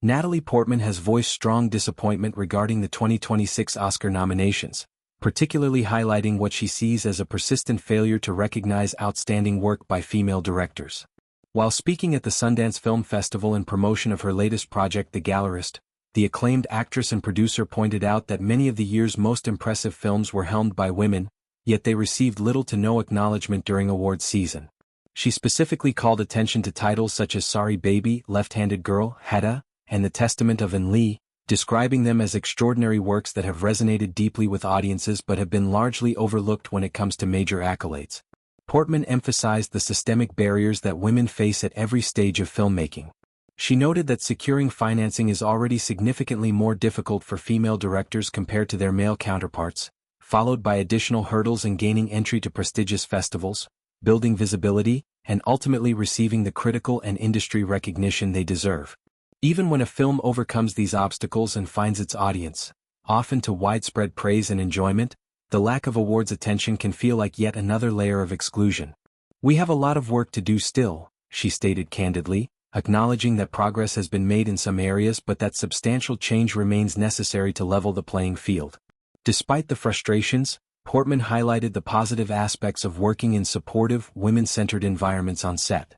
Natalie Portman has voiced strong disappointment regarding the 2026 Oscar nominations, particularly highlighting what she sees as a persistent failure to recognize outstanding work by female directors. While speaking at the Sundance Film Festival in promotion of her latest project The Gallerist, the acclaimed actress and producer pointed out that many of the year's most impressive films were helmed by women, yet they received little to no acknowledgement during awards season. She specifically called attention to titles such as Sorry Baby, Left-Handed Girl, Hedda, and The Testament of An Lee, describing them as extraordinary works that have resonated deeply with audiences but have been largely overlooked when it comes to major accolades. Portman emphasized the systemic barriers that women face at every stage of filmmaking. She noted that securing financing is already significantly more difficult for female directors compared to their male counterparts, followed by additional hurdles in gaining entry to prestigious festivals, building visibility, and ultimately receiving the critical and industry recognition they deserve. Even when a film overcomes these obstacles and finds its audience, often to widespread praise and enjoyment, the lack of awards attention can feel like yet another layer of exclusion. We have a lot of work to do still, she stated candidly, acknowledging that progress has been made in some areas but that substantial change remains necessary to level the playing field. Despite the frustrations, Portman highlighted the positive aspects of working in supportive, women-centered environments on set.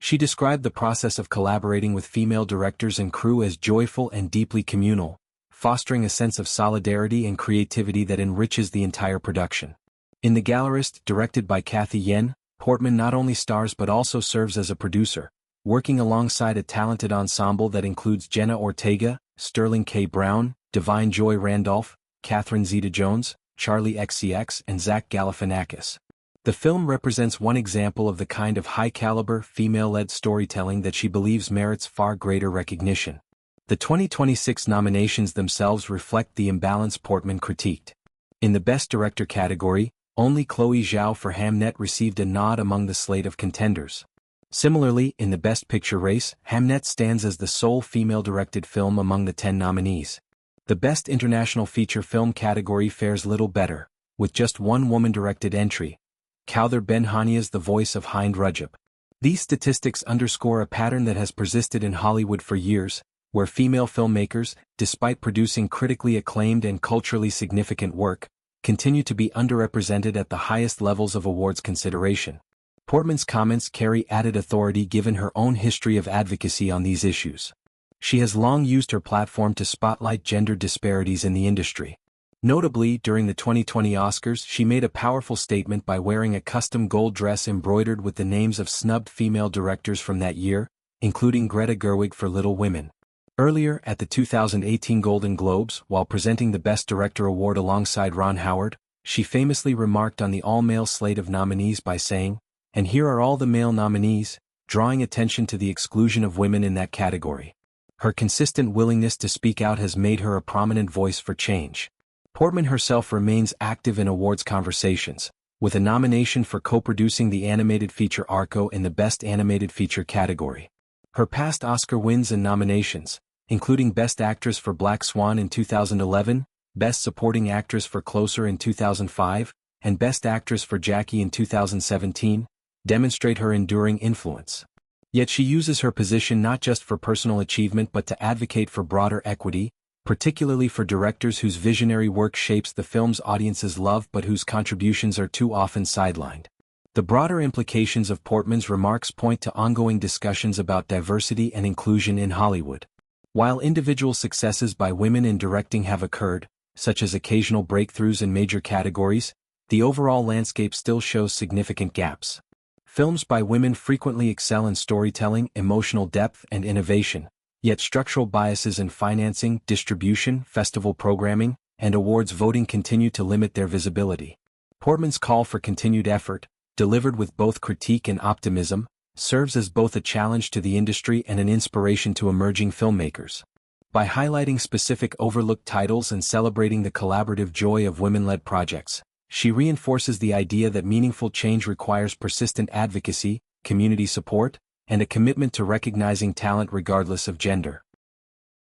She described the process of collaborating with female directors and crew as joyful and deeply communal, fostering a sense of solidarity and creativity that enriches the entire production. In The Gallerist, directed by Cathy Yan, Portman not only stars but also serves as a producer, working alongside a talented ensemble that includes Jenna Ortega, Sterling K. Brown, Divine Joy Randolph, Catherine Zeta-Jones, Charlie XCX, and Zach Galifianakis. The film represents one example of the kind of high-caliber, female-led storytelling that she believes merits far greater recognition. The 2026 nominations themselves reflect the imbalance Portman critiqued. In the Best Director category, only Chloé Zhao for Hamnet received a nod among the slate of contenders. Similarly, in the Best Picture race, Hamnet stands as the sole female-directed film among the 10 nominees. The Best International Feature Film category fares little better, with just one woman-directed entry, Kawthar Ben-Hania's The Voice of Hind Rajab. These statistics underscore a pattern that has persisted in Hollywood for years, where female filmmakers, despite producing critically acclaimed and culturally significant work, continue to be underrepresented at the highest levels of awards consideration. Portman's comments carry added authority given her own history of advocacy on these issues. She has long used her platform to spotlight gender disparities in the industry. Notably, during the 2020 Oscars, she made a powerful statement by wearing a custom gold dress embroidered with the names of snubbed female directors from that year, including Greta Gerwig for Little Women. Earlier, at the 2018 Golden Globes, while presenting the Best Director award alongside Ron Howard, she famously remarked on the all-male slate of nominees by saying, "And here are all the male nominees," drawing attention to the exclusion of women in that category. Her consistent willingness to speak out has made her a prominent voice for change. Portman herself remains active in awards conversations, with a nomination for co-producing the animated feature Arco in the Best Animated Feature category. Her past Oscar wins and nominations, including Best Actress for Black Swan in 2011, Best Supporting Actress for Closer in 2005, and Best Actress for Jackie in 2017, demonstrate her enduring influence. Yet she uses her position not just for personal achievement but to advocate for broader equity, particularly for directors whose visionary work shapes the film's audience's love but whose contributions are too often sidelined. The broader implications of Portman's remarks point to ongoing discussions about diversity and inclusion in Hollywood. While individual successes by women in directing have occurred, such as occasional breakthroughs in major categories, the overall landscape still shows significant gaps. Films by women frequently excel in storytelling, emotional depth, and innovation, yet structural biases in financing, distribution, festival programming, and awards voting continue to limit their visibility. Portman's call for continued effort, delivered with both critique and optimism, serves as both a challenge to the industry and an inspiration to emerging filmmakers. By highlighting specific overlooked titles and celebrating the collaborative joy of women-led projects, she reinforces the idea that meaningful change requires persistent advocacy, community support, and a commitment to recognizing talent regardless of gender.